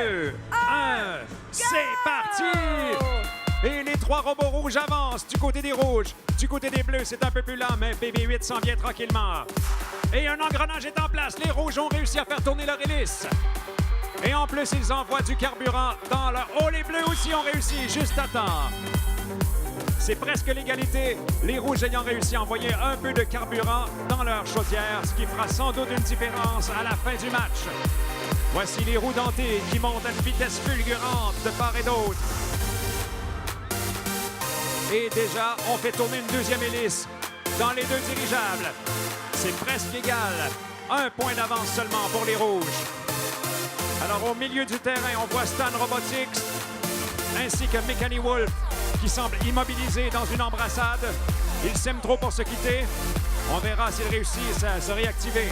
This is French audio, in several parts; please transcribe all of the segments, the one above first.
2, 1, c'est parti! Et les trois robots rouges avancent du côté des rouges. Du côté des bleus, c'est un peu plus lent, mais BB-8 s'en vient tranquillement. Et un engrenage est en place. Les rouges ont réussi à faire tourner leur hélice. Et en plus, ils envoient du carburant dans leur... Oh, les bleus aussi ont réussi, juste à temps. C'est presque l'égalité, les rouges ayant réussi à envoyer un peu de carburant dans leur chaudière, ce qui fera sans doute une différence à la fin du match. Voici les roues dentées qui montent à une vitesse fulgurante de part et d'autre. Et déjà, on fait tourner une deuxième hélice dans les deux dirigeables. C'est presque égal. Un point d'avance seulement pour les rouges. Alors, au milieu du terrain, on voit Stan Robotics ainsi que Mechani Wolf qui semble immobilisé dans une embrassade. Il s'aime trop pour se quitter. On verra s'il réussit à se réactiver.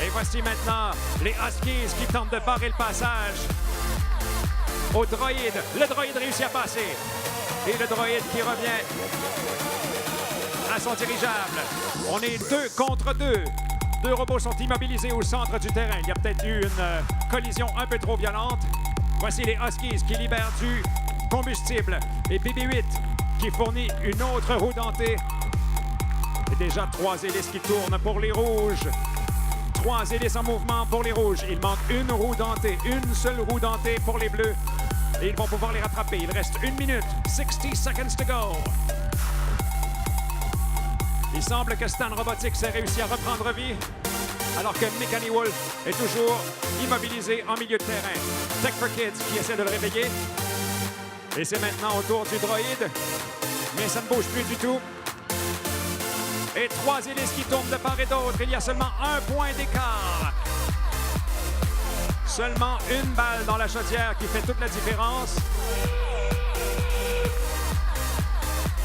Et voici maintenant les Huskies qui tentent de barrer le passage au droïde. Le droïde réussit à passer. Et le droïde qui revient à son dirigeable. On est 2 contre 2. Deux robots sont immobilisés au centre du terrain. Il y a peut-être eu une collision un peu trop violente. Voici les Huskies qui libèrent du combustible. Et BB-8 qui fournit une autre roue dentée. Et déjà 3 hélices qui tournent pour les rouges. 3 hélices en mouvement pour les rouges. Il manque une roue dentée, une seule roue dentée pour les bleus. Et ils vont pouvoir les rattraper. Il reste 1 minute, 60 seconds to go. Il semble que Stan Robotics a réussi à reprendre vie, alors que Mechani Wolf est toujours immobilisé en milieu de terrain. Tech for Kids qui essaie de le réveiller. Et c'est maintenant au tour du droïde, mais ça ne bouge plus du tout. Et 3 hélices qui tournent de part et d'autre. Il y a seulement 1 point d'écart. Seulement une balle dans la chaudière qui fait toute la différence.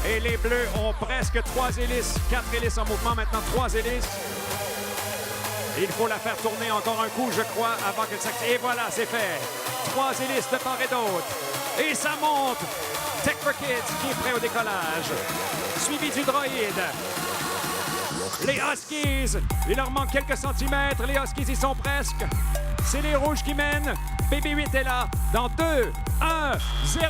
Et les bleus ont presque 3 hélices, 4 hélices en mouvement, maintenant 3 hélices. Et il faut la faire tourner encore un coup, je crois, avant qu'elle s'active. Et voilà, c'est fait. 3 hélices de part et d'autre. Et ça monte. Tech for Kids qui est prêt au décollage. Suivi du droïde. Les Huskies, il leur manque quelques centimètres. Les Huskies y sont presque. C'est les rouges qui mènent. BB-8 est là dans 2, 1, 0.